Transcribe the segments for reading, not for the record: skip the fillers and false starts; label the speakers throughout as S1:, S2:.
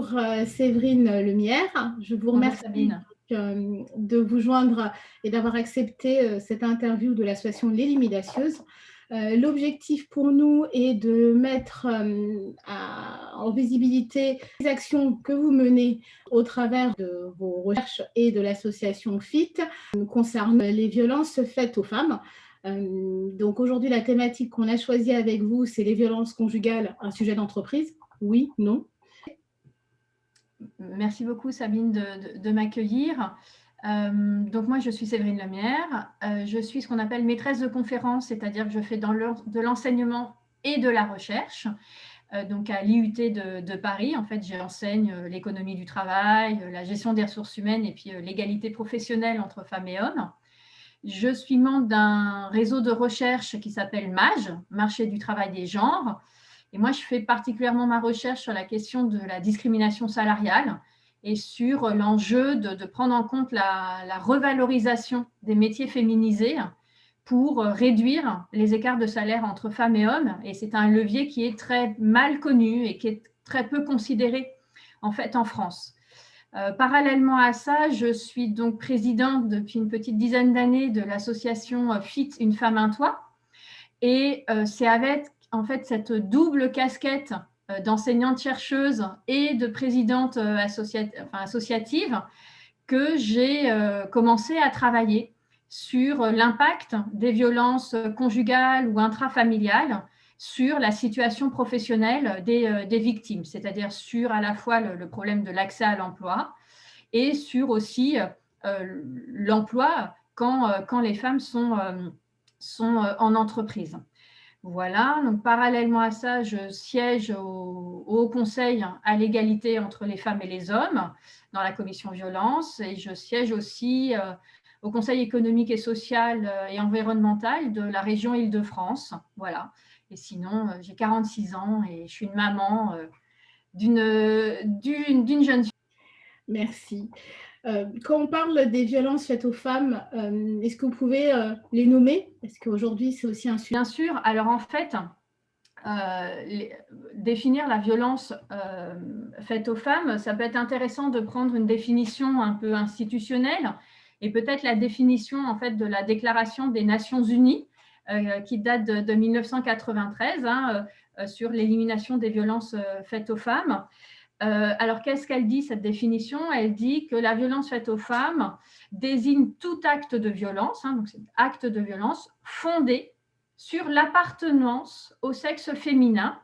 S1: Bonjour Séverine Lemierre, je vous
S2: Bonjour
S1: remercie
S2: Sabine.
S1: de vous joindre et d'avoir accepté cette interview de l'association Les Limidacieuses. L'objectif pour nous est de mettre en visibilité les actions que vous menez au travers de vos recherches et de l'association FIT concernant les violences faites aux femmes. Donc aujourd'hui, la thématique qu'on a choisie avec vous, c'est les violences conjugales, un sujet d'entreprise. Oui, non?
S2: Merci beaucoup Sabine de m'accueillir. Donc moi je suis Séverine Lemierre, je suis ce qu'on appelle maîtresse de conférence, c'est-à-dire que je fais de l'enseignement et de la recherche. Donc à l'IUT de Paris, en fait, j'enseigne l'économie du travail, la gestion des ressources humaines et puis l'égalité professionnelle entre femmes et hommes. Je suis membre d'un réseau de recherche qui s'appelle MAGE, Marché du travail des genres. Et moi, je fais particulièrement ma recherche sur la question de la discrimination salariale et sur l'enjeu de prendre en compte la revalorisation des métiers féminisés pour réduire les écarts de salaire entre femmes et hommes. Et c'est un levier qui est très mal connu et qui est très peu considéré en fait en France. Parallèlement à ça, je suis donc présidente depuis une petite dizaine d'années de l'association FIT Une femme, un toit. Et c'est avec en fait cette double casquette d'enseignante-chercheuse et de présidente associative que j'ai commencé à travailler sur l'impact des violences conjugales ou intrafamiliales sur la situation professionnelle des victimes, c'est-à-dire sur à la fois le problème de l'accès à l'emploi et sur aussi l'emploi quand les femmes sont en entreprise. Voilà, donc parallèlement à ça, je siège au Haut Conseil à l'égalité entre les femmes et les hommes dans la commission violence et je siège aussi au Conseil économique et social et environnemental de la région Île-de-France. Voilà. Et sinon, j'ai 46 ans et je suis une maman d'une jeune fille.
S1: Merci. Quand on parle des violences faites aux femmes, est-ce que vous pouvez les nommer? Parce qu'aujourd'hui, c'est aussi un sujet.
S2: Bien sûr. Alors en fait, définir la violence faite aux femmes, ça peut être intéressant de prendre une définition un peu institutionnelle et peut-être la définition en fait de la Déclaration des Nations Unies qui date de 1993 sur l'élimination des violences faites aux femmes. Alors qu'est-ce qu'elle dit cette définition? Elle dit que la violence faite aux femmes désigne tout acte de violence, donc c'est acte de violence fondé sur l'appartenance au sexe féminin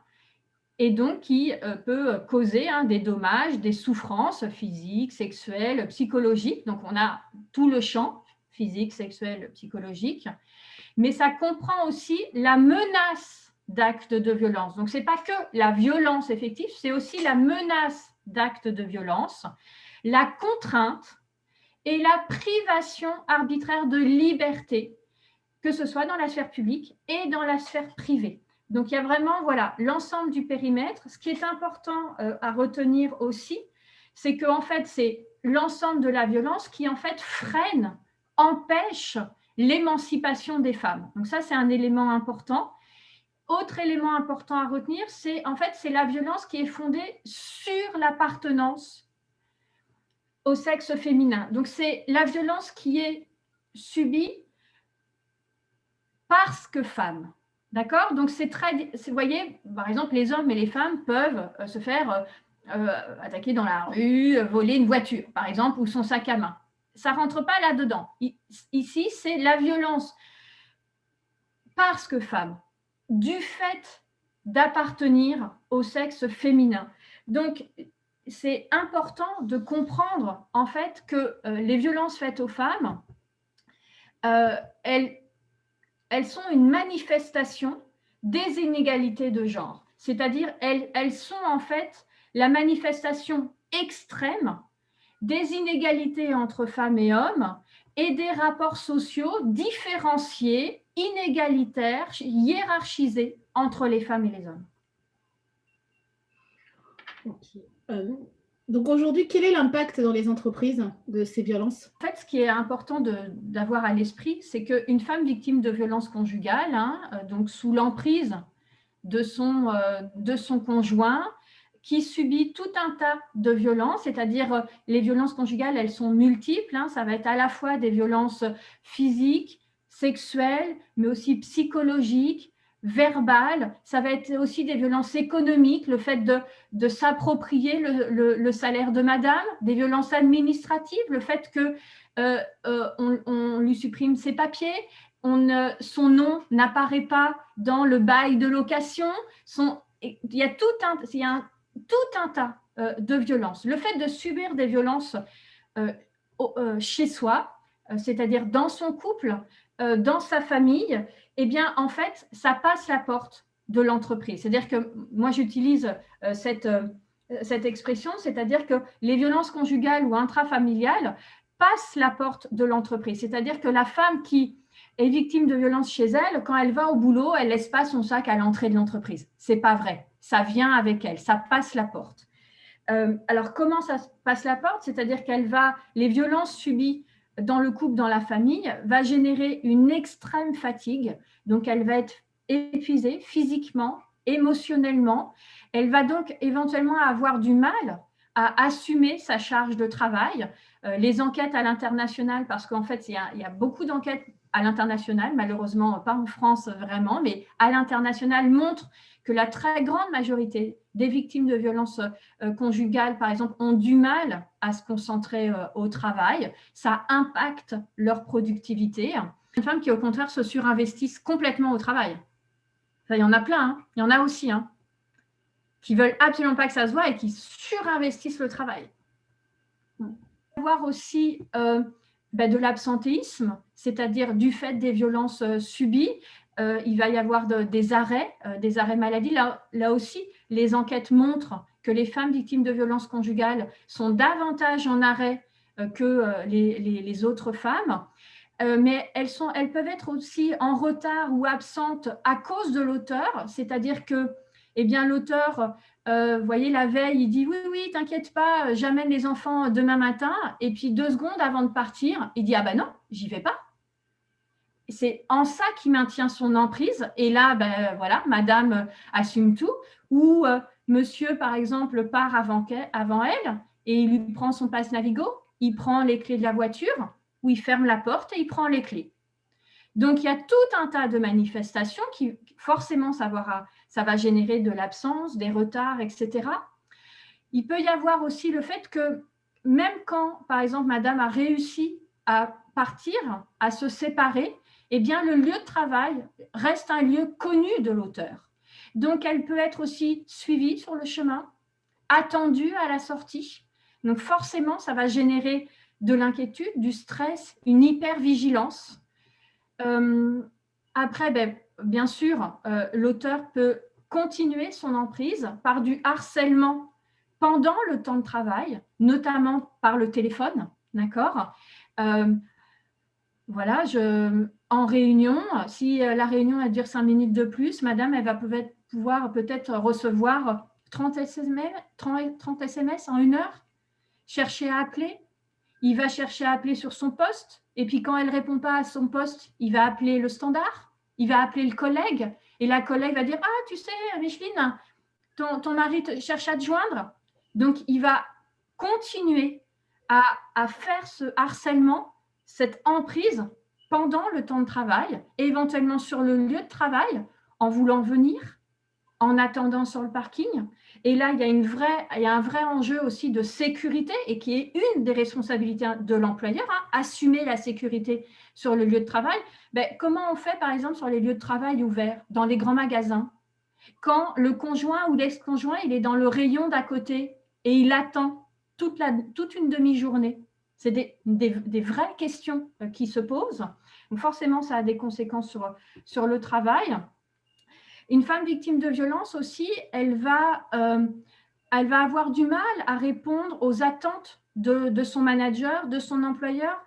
S2: et donc qui peut causer des dommages, des souffrances physiques, sexuelles, psychologiques. Donc on a tout le champ physique, sexuel, psychologique, mais ça comprend aussi la menace d'actes de violence. Donc ce n'est pas que la violence effective, c'est aussi la menace d'actes de violence, la contrainte et la privation arbitraire de liberté, que ce soit dans la sphère publique et dans la sphère privée. Donc il y a vraiment l'ensemble du périmètre. Ce qui est important à retenir aussi, c'est qu'en fait, c'est l'ensemble de la violence qui en fait freine, empêche l'émancipation des femmes. Donc ça, c'est un élément important. Autre élément important à retenir, c'est en fait c'est la violence qui est fondée sur l'appartenance au sexe féminin. Donc c'est la violence qui est subie parce que femme. D'accord? Donc c'est très, vous voyez, par exemple, les hommes et les femmes peuvent se faire attaquer dans la rue, voler une voiture, par exemple, ou son sac à main. Ça ne rentre pas là-dedans. Ici, c'est la violence parce que femme, du fait d'appartenir au sexe féminin. Donc, c'est important de comprendre en fait que les violences faites aux femmes, elles sont une manifestation des inégalités de genre. C'est-à-dire, elles sont en fait la manifestation extrême des inégalités entre femmes et hommes et des rapports sociaux différenciés, inégalitaires, hiérarchisés entre les femmes et les hommes.
S1: Okay. Donc aujourd'hui, quel est l'impact dans les entreprises de ces violences?
S2: En fait, ce qui est important d'avoir à l'esprit, c'est qu'une femme victime de violences conjugales, donc sous l'emprise de son conjoint, qui subit tout un tas de violences, c'est-à-dire les violences conjugales, elles sont multiples, hein, ça va être à la fois des violences physiques, sexuelles, mais aussi psychologiques, verbales, ça va être aussi des violences économiques, le fait de s'approprier le salaire de madame, des violences administratives, le fait que on lui supprime ses papiers, son nom n'apparaît pas dans le bail de location, il y a tout un tas de violences. Le fait de subir des violences chez soi, c'est-à-dire dans son couple, dans sa famille, eh bien, en fait, ça passe la porte de l'entreprise. C'est-à-dire que moi, j'utilise cette expression, c'est-à-dire que les violences conjugales ou intrafamiliales passent la porte de l'entreprise. C'est-à-dire que la femme qui est victime de violences chez elle, quand elle va au boulot, elle ne laisse pas son sac à l'entrée de l'entreprise. Ce n'est pas vrai. Ça vient avec elle, ça passe la porte. Alors, comment ça passe la porte? C'est-à-dire les violences subies dans le couple, dans la famille, va générer une extrême fatigue. Donc, elle va être épuisée physiquement, émotionnellement. Elle va donc éventuellement avoir du mal à assumer sa charge de travail. Les enquêtes à l'international, parce qu'en fait, il y a beaucoup d'enquêtes à l'international, malheureusement pas en France vraiment, mais à l'international, montrent que la très grande majorité des victimes de violences conjugales, par exemple, ont du mal à se concentrer au travail. Ça impacte leur productivité. Une femme qui, au contraire, se surinvestissent complètement au travail. Ça, il y en a plein, hein. Il y en a aussi, hein, qui veulent absolument pas que ça se voit et qui surinvestissent le travail. Il va y avoir aussi de l'absentéisme, c'est-à-dire du fait des violences subies. Il va y avoir des arrêts maladie. Là aussi, les enquêtes montrent que les femmes victimes de violences conjugales sont davantage en arrêt que les autres femmes. Mais elles peuvent être aussi en retard ou absentes à cause de l'auteur, c'est-à-dire que l'auteur, vous voyez, la veille, il dit oui, t'inquiète pas, j'amène les enfants demain matin, et puis 2 secondes avant de partir, il dit ah ben non, j'y vais pas. C'est en ça qu'il maintient son emprise, et là, voilà, madame assume tout, ou monsieur, par exemple, part avant elle, et il lui prend son passe Navigo, il prend les clés de la voiture, ou il ferme la porte et il prend les clés. Donc, il y a tout un tas de manifestations qui, forcément, ça va générer de l'absence, des retards, etc. Il peut y avoir aussi le fait que même quand, par exemple, madame a réussi à partir, à se séparer, eh bien, le lieu de travail reste un lieu connu de l'auteur. Donc, elle peut être aussi suivie sur le chemin, attendue à la sortie. Donc, forcément, ça va générer de l'inquiétude, du stress, une hypervigilance. Après, bien sûr, l'auteur peut continuer son emprise par du harcèlement pendant le temps de travail, notamment par le téléphone, d'accord? Voilà, en réunion, si la réunion elle dure 5 minutes de plus, madame, elle va pouvoir peut-être recevoir 30 SMS en 1 heure, chercher à appeler. Il va chercher à appeler sur son poste, et puis quand elle ne répond pas à son poste, il va appeler le standard, il va appeler le collègue, et la collègue va dire « Ah, tu sais, Micheline, ton mari cherche à te joindre ». Donc, il va continuer à faire ce harcèlement, cette emprise pendant le temps de travail, et éventuellement sur le lieu de travail, en voulant venir, en attendant sur le parking. Et là, il y a un vrai enjeu aussi de sécurité, et qui est une des responsabilités de l'employeur, assumer la sécurité sur le lieu de travail. Comment on fait, par exemple, sur les lieux de travail ouverts, dans les grands magasins, quand le conjoint ou l'ex-conjoint, il est dans le rayon d'à côté et il attend toute une demi-journée? C'est des vraies questions qui se posent. Donc forcément, ça a des conséquences sur le travail. Une femme victime de violence aussi, elle va avoir du mal à répondre aux attentes de son manager, de son employeur,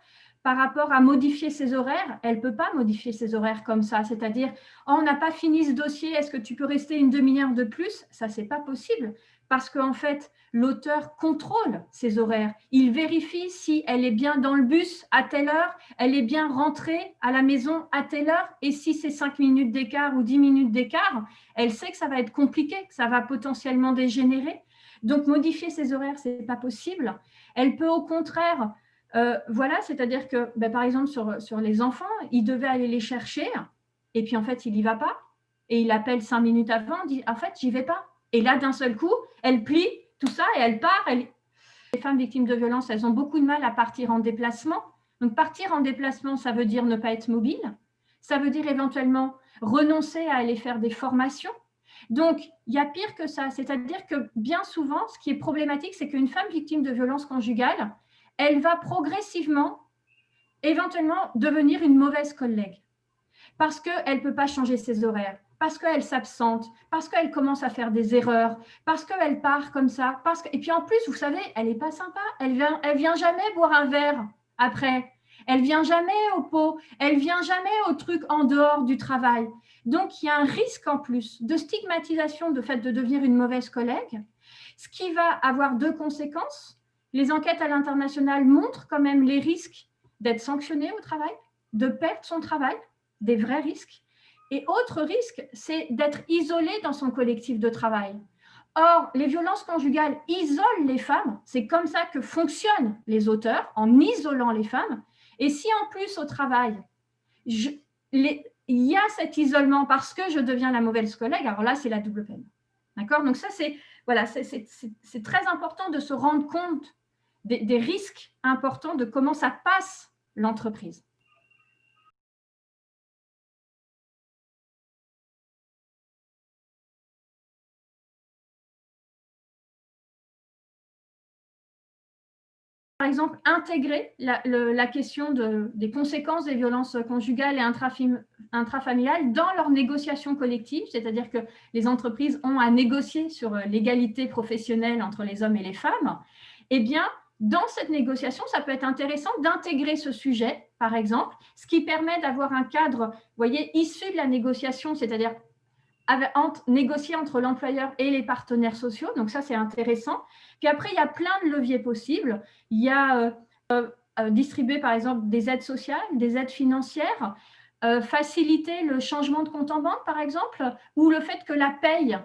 S2: par rapport à modifier ses horaires, elle ne peut pas modifier ses horaires comme ça. C'est-à-dire, oh, on n'a pas fini ce dossier, est-ce que tu peux rester une demi-heure de plus? Ça, ce n'est pas possible parce qu'en fait, l'auteur contrôle ses horaires. Il vérifie si elle est bien dans le bus à telle heure, elle est bien rentrée à la maison à telle heure, et si c'est 5 minutes d'écart ou 10 minutes d'écart, elle sait que ça va être compliqué, que ça va potentiellement dégénérer. Donc, modifier ses horaires, ce n'est pas possible. Elle peut au contraire, voilà, c'est-à-dire que, par exemple, sur les enfants, il devait aller les chercher, et puis en fait, il n'y va pas, et il appelle 5 minutes avant, dit, en fait, j'y vais pas. Et là, d'un seul coup, elle plie tout ça et elle part. Les femmes victimes de violences, elles ont beaucoup de mal à partir en déplacement. Donc, partir en déplacement, ça veut dire ne pas être mobile. Ça veut dire éventuellement renoncer à aller faire des formations. Donc, il y a pire que ça. C'est-à-dire que bien souvent, ce qui est problématique, c'est qu'une femme victime de violences conjugales, elle va progressivement, éventuellement, devenir une mauvaise collègue. Parce qu'elle ne peut pas changer ses horaires, parce qu'elle s'absente, parce qu'elle commence à faire des erreurs, parce qu'elle part comme ça. Et puis en plus, vous savez, elle n'est pas sympa. Elle vient jamais boire un verre après. Elle vient jamais au pot. Elle vient jamais au truc en dehors du travail. Donc, il y a un risque en plus de stigmatisation de fait de devenir une mauvaise collègue, ce qui va avoir deux conséquences. Les enquêtes à l'international montrent quand même les risques d'être sanctionnée au travail, de perdre son travail, des vrais risques. Et autre risque, c'est d'être isolé dans son collectif de travail. Or, les violences conjugales isolent les femmes. C'est comme ça que fonctionnent les auteurs, en isolant les femmes. Et si en plus au travail, il y a cet isolement parce que je deviens la mauvaise collègue, alors là, c'est la double peine. D'accord? Donc ça, c'est très important de se rendre compte des risques importants de comment ça passe l'entreprise. Par exemple, intégrer la question des conséquences des violences conjugales et intrafamiliales dans leurs négociations collectives, c'est-à-dire que les entreprises ont à négocier sur l'égalité professionnelle entre les hommes et les femmes. Eh bien, dans cette négociation, ça peut être intéressant d'intégrer ce sujet, par exemple, ce qui permet d'avoir un cadre, vous voyez, issu de la négociation, c'est-à-dire négocier entre l'employeur et les partenaires sociaux. Donc ça, c'est intéressant. Puis après, il y a plein de leviers possibles. Il y a distribuer, par exemple, des aides sociales, des aides financières, faciliter le changement de compte en banque, par exemple, ou le fait que la paye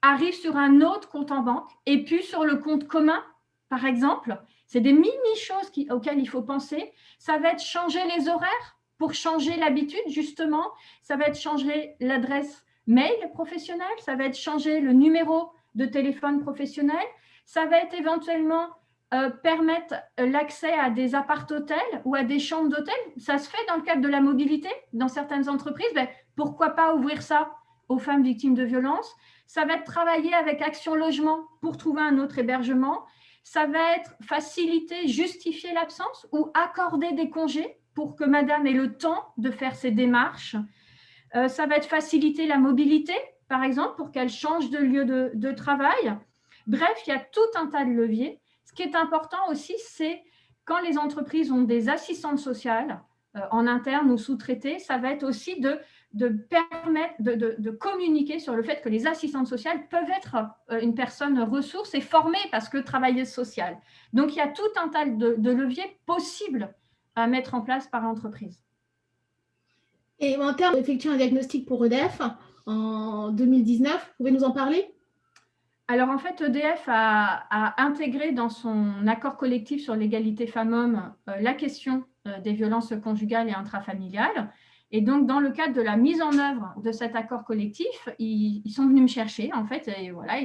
S2: arrive sur un autre compte en banque et puis sur le compte commun, par exemple. C'est des mini-choses auxquelles il faut penser. Ça va être changer les horaires pour changer l'habitude, justement. Ça va être changer l'adresse mail professionnel, ça va être changer le numéro de téléphone professionnel, ça va être éventuellement permettre l'accès à des appart-hôtels ou à des chambres d'hôtel. Ça se fait dans le cadre de la mobilité dans certaines entreprises. Pourquoi pas ouvrir ça aux femmes victimes de violences? Ça va être travailler avec Action Logement pour trouver un autre hébergement. Ça va être faciliter, justifier l'absence ou accorder des congés pour que madame ait le temps de faire ses démarches. Ça va être faciliter la mobilité, par exemple, pour qu'elle change de lieu de travail. Bref, il y a tout un tas de leviers. Ce qui est important aussi, c'est quand les entreprises ont des assistantes sociales en interne ou sous-traitées, ça va être aussi de permettre de communiquer sur le fait que les assistantes sociales peuvent être une personne ressource et formée parce que travailleuse sociale. Donc, il y a tout un tas de leviers possibles à mettre en place par l'entreprise.
S1: Et en termes d'effectuer un diagnostic pour EDF en 2019, vous pouvez nous en parler?
S2: Alors en fait, EDF a intégré dans son accord collectif sur l'égalité femmes-hommes la question des violences conjugales et intrafamiliales. Et donc, dans le cadre de la mise en œuvre de cet accord collectif, ils sont venus me chercher, en fait, et voilà,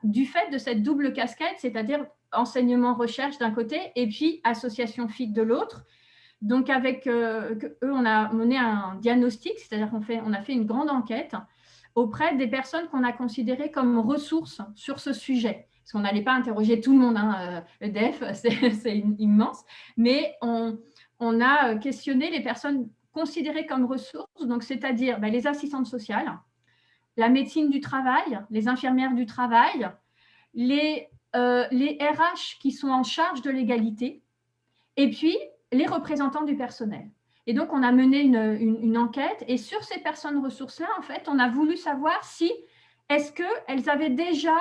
S2: du fait de cette double casquette, c'est-à-dire enseignement-recherche d'un côté et puis association FIC de l'autre. Donc, avec eux, on a mené un diagnostic, c'est-à-dire qu'on a fait une grande enquête auprès des personnes qu'on a considérées comme ressources sur ce sujet. Parce qu'on n'allait pas interroger tout le monde, hein, EDF, c'est immense, mais on a questionné les personnes considérées comme ressources, donc c'est-à-dire les assistantes sociales, la médecine du travail, les infirmières du travail, les RH qui sont en charge de l'égalité, et puis les représentants du personnel. Et donc, on a mené une enquête, et sur ces personnes ressources-là, en fait, on a voulu savoir si, est-ce qu'elles avaient déjà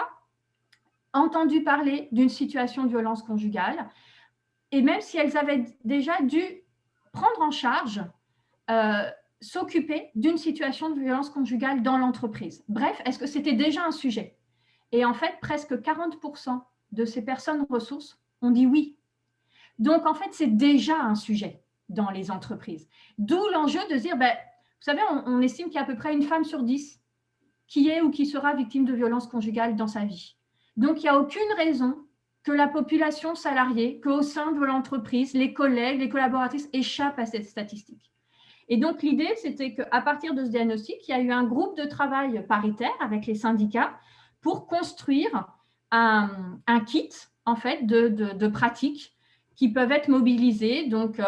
S2: entendu parler d'une situation de violence conjugale, et même si elles avaient déjà dû prendre en charge, s'occuper d'une situation de violence conjugale dans l'entreprise. Bref, est-ce que c'était déjà un sujet? Et en fait, presque 40% de ces personnes ressources ont dit oui. Donc, en fait, c'est déjà un sujet dans les entreprises. D'où l'enjeu de dire, vous savez, on estime qu'il y a à peu près une femme sur 10 qui est ou qui sera victime de violences conjugales dans sa vie. Donc, il n'y a aucune raison que la population salariée, qu'au sein de l'entreprise, les collègues, les collaboratrices échappent à cette statistique. Et donc, l'idée, c'était qu'à partir de ce diagnostic, il y a eu un groupe de travail paritaire avec les syndicats pour construire un kit, en fait, de pratiques qui peuvent être mobilisées, donc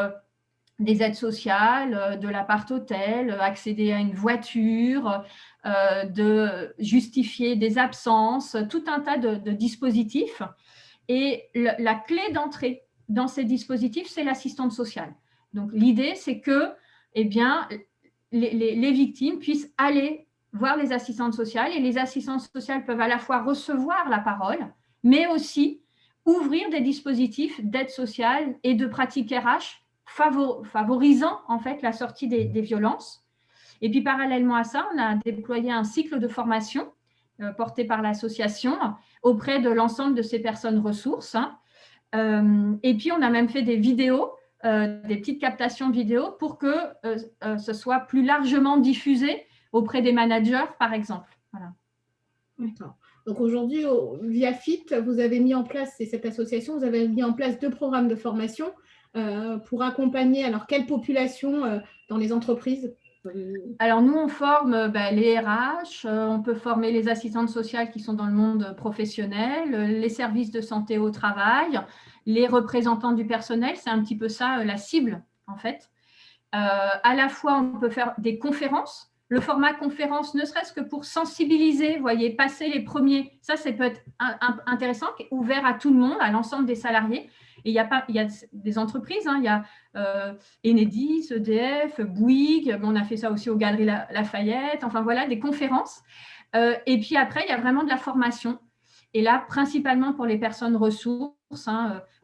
S2: des aides sociales, de l'appart-hôtel, accéder à une voiture, de justifier des absences, tout un tas de dispositifs. Et la clé d'entrée dans ces dispositifs, c'est l'assistante sociale. Donc, l'idée, c'est que les victimes puissent aller voir les assistantes sociales, et les assistantes sociales peuvent à la fois recevoir la parole, mais aussi ouvrir des dispositifs d'aide sociale et de pratiques RH favorisant en fait la sortie des violences. Et puis parallèlement à ça, on a déployé un cycle de formation porté par l'association auprès de l'ensemble de ces personnes ressources. Et puis on a même fait des vidéos, des petites captations vidéo pour que ce soit plus largement diffusé auprès des managers, par exemple. Voilà.
S1: D'accord. Donc aujourd'hui, via FIT, vous avez mis en place, c'est cette association, vous avez mis en place 2 programmes de formation pour accompagner, alors quelle population dans les entreprises?
S2: Alors nous, on forme les RH, on peut former les assistantes sociales qui sont dans le monde professionnel, les services de santé au travail, les représentants du personnel, c'est un petit peu ça la cible en fait. À la fois, on peut faire des conférences. Le format conférence, ne serait-ce que pour sensibiliser, vous voyez, passer les premiers, ça peut être intéressant, ouvert à tout le monde, à l'ensemble des salariés. Et il y a des entreprises, il y a Enedis, EDF, Bouygues, on a fait ça aussi aux Galeries Lafayette, enfin voilà, des conférences. Et puis après, il y a vraiment de la formation. Et là, principalement pour les personnes ressources,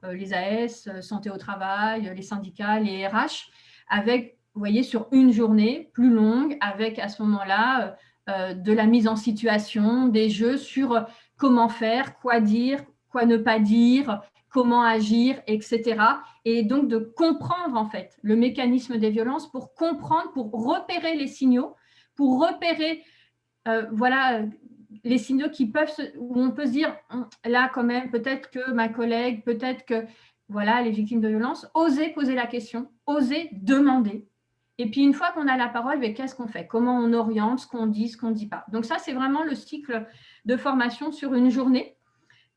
S2: les AS, santé au travail, les syndicats, les RH, avec, vous voyez, sur une journée plus longue, avec à ce moment-là de la mise en situation, des jeux sur comment faire, quoi dire, quoi ne pas dire, comment agir, etc. Et donc de comprendre en fait le mécanisme des violences pour comprendre, pour repérer les signaux, pour repérer les signaux qui peuvent, où on peut se dire, là quand même, peut-être que ma collègue, peut-être que voilà, les victimes de violences, oser poser la question, oser demander. Et puis, une fois qu'on a la parole, qu'est-ce qu'on fait? Comment on oriente ce qu'on dit, ce qu'on ne dit pas? Donc ça, c'est vraiment le cycle de formation sur une journée.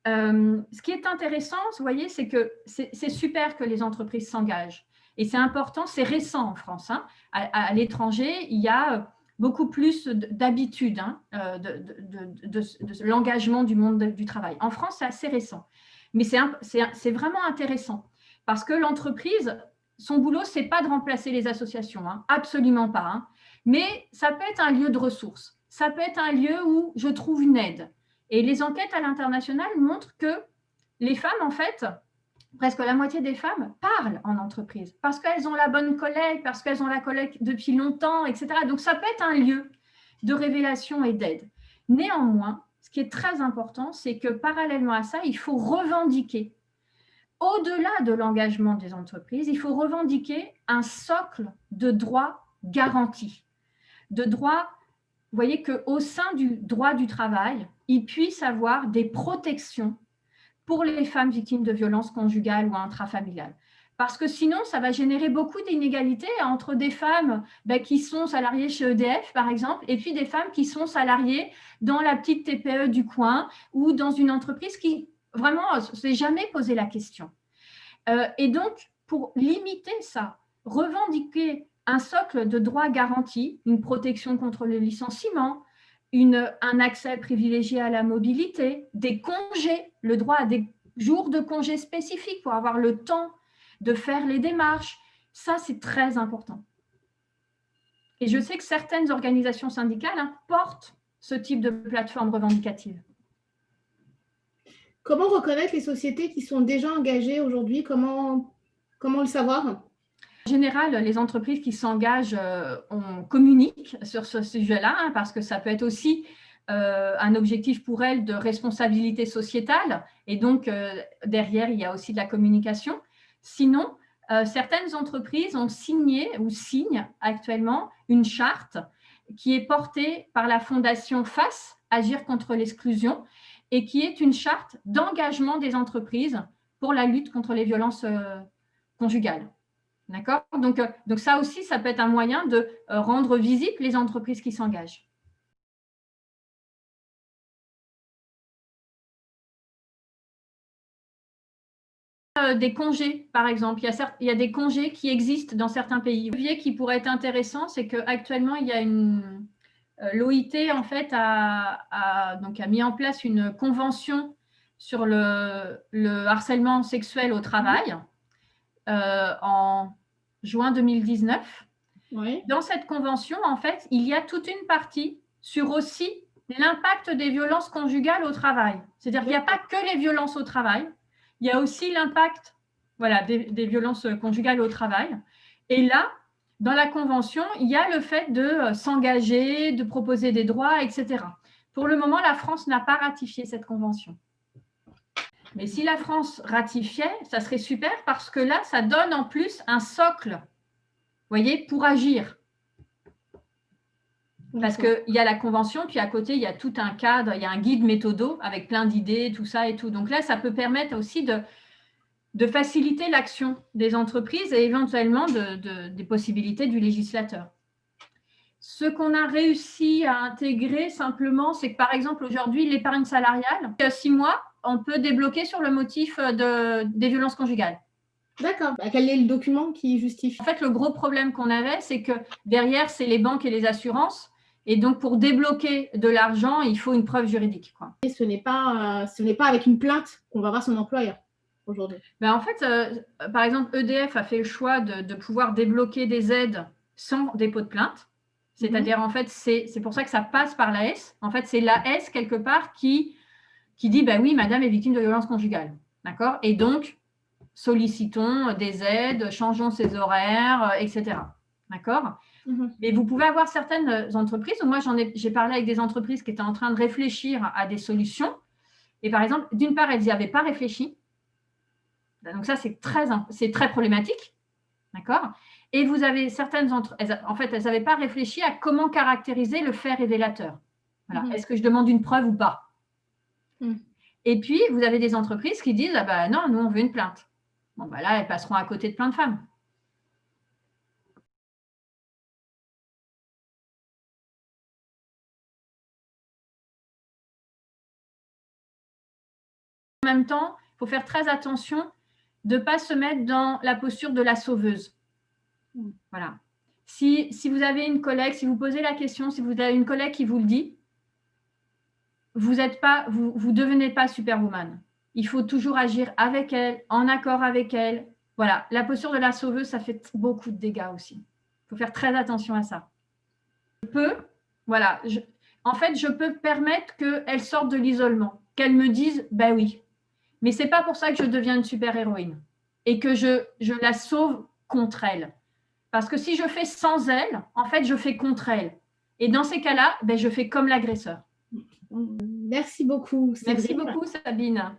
S2: Ce qui est intéressant, vous voyez, c'est que c'est super que les entreprises s'engagent. Et c'est important, c'est récent en France. À l'étranger, il y a beaucoup plus d'habitude de l'engagement du monde du travail. En France, c'est assez récent. Mais c'est vraiment intéressant parce que l'entreprise, son boulot, ce n'est pas de remplacer les associations, absolument pas. Mais ça peut être un lieu de ressources. Ça peut être un lieu où je trouve une aide. Et les enquêtes à l'international montrent que les femmes, en fait, presque la moitié des femmes parlent en entreprise parce qu'elles ont la bonne collègue, parce qu'elles ont la collègue depuis longtemps, etc. Donc, ça peut être un lieu de révélation et d'aide. Néanmoins, ce qui est très important, c'est que parallèlement à ça, il faut revendiquer, au-delà de l'engagement des entreprises, il faut revendiquer un socle de droits garantis, de droits. Vous voyez qu'au sein du droit du travail, il puisse avoir des protections pour les femmes victimes de violences conjugales ou intrafamiliales. Parce que sinon, ça va générer beaucoup d'inégalités entre des femmes qui sont salariées chez EDF, par exemple, et puis des femmes qui sont salariées dans la petite TPE du coin ou dans une entreprise qui, vraiment, ne s'est jamais posé la question. Et donc, pour limiter ça, revendiquer un socle de droits garantis, une protection contre le licenciement, un accès privilégié à la mobilité, des congés, le droit à des jours de congés spécifiques pour avoir le temps de faire les démarches. Ça, c'est très important. Et je sais que certaines organisations syndicales portent ce type de plateforme revendicative.
S1: Comment reconnaître les sociétés qui sont déjà engagées aujourd'hui? Comment le savoir?
S2: En général, les entreprises qui s'engagent, on communique sur ce sujet-là, parce que ça peut être aussi un objectif pour elles de responsabilité sociétale. Et donc, derrière, il y a aussi de la communication. Sinon, certaines entreprises ont signé ou signent actuellement une charte qui est portée par la fondation FACE, Agir contre l'exclusion, et qui est une charte d'engagement des entreprises pour la lutte contre les violences conjugales. D'accord ? Donc, ça aussi, ça peut être un moyen de rendre visibles les entreprises qui s'engagent. Des congés, par exemple. Il y a des congés qui existent dans certains pays. Le levier qui pourrait être intéressant, c'est qu'actuellement, il y a l'OIT, en fait, a mis en place une convention sur le harcèlement sexuel au travail en juin 2019.
S1: Oui.
S2: Dans cette convention, en fait, il y a toute une partie sur aussi l'impact des violences conjugales au travail. C'est-à-dire qu'il n'y a pas que les violences au travail, il y a aussi l'impact des violences conjugales au travail. Et là, dans la convention, il y a le fait de s'engager, de proposer des droits, etc. Pour le moment, la France n'a pas ratifié cette convention. Mais si la France ratifiait, ça serait super parce que là, ça donne en plus un socle, voyez, pour agir. Parce qu'il y a la convention, puis à côté, il y a tout un cadre, il y a un guide méthodo avec plein d'idées, tout ça et tout. Donc là, ça peut permettre aussi de faciliter l'action des entreprises et éventuellement des possibilités du législateur. Ce qu'on a réussi à intégrer simplement, c'est que par exemple, aujourd'hui, l'épargne salariale, 6 mois, on peut débloquer sur le motif des violences conjugales.
S1: D'accord. Quel est le document qui justifie?
S2: En fait, le gros problème qu'on avait, c'est que derrière, c'est les banques et les assurances. Et donc, pour débloquer de l'argent, il faut une preuve juridique, quoi.
S1: Et ce n'est pas avec une plainte qu'on va voir son employeur aujourd'hui.
S2: En fait, par exemple, EDF a fait le choix de pouvoir débloquer des aides sans dépôt de plainte. C'est-à-dire, en fait, c'est pour ça que ça passe par l'AS. En fait, c'est l'AS, quelque part, qui dit, oui, madame est victime de violences conjugales. D'accord ? Et donc, sollicitons des aides, changeons ses horaires, etc. D'accord ? Mais vous pouvez avoir certaines entreprises, moi j'ai parlé avec des entreprises qui étaient en train de réfléchir à des solutions. Et par exemple, d'une part, elles n'y avaient pas réfléchi. Donc ça, c'est très problématique. D'accord ? Et vous avez certaines entreprises, en fait, elles n'avaient pas réfléchi à comment caractériser le fait révélateur. Voilà. Est-ce que je demande une preuve ou pas ? Et puis, vous avez des entreprises qui disent, non, nous, on veut une plainte. Bon, là, elles passeront à côté de plein de femmes. En même temps, il faut faire très attention de ne pas se mettre dans la posture de la sauveuse. Voilà. Si vous avez une collègue, si vous posez la question, si vous avez une collègue qui vous le dit, vous devenez pas superwoman. Il faut toujours agir avec elle, en accord avec elle. Voilà. La posture de la sauveuse, ça fait beaucoup de dégâts aussi. Il faut faire très attention à ça. En fait, je peux permettre qu'elle sorte de l'isolement, qu'elle me dise, oui. Mais ce n'est pas pour ça que je deviens une super-héroïne et que je la sauve contre elle. Parce que si je fais sans elle, en fait, je fais contre elle. Et dans ces cas-là, je fais comme l'agresseur.
S1: Merci beaucoup, Séverine.
S2: Merci beaucoup, Sabine.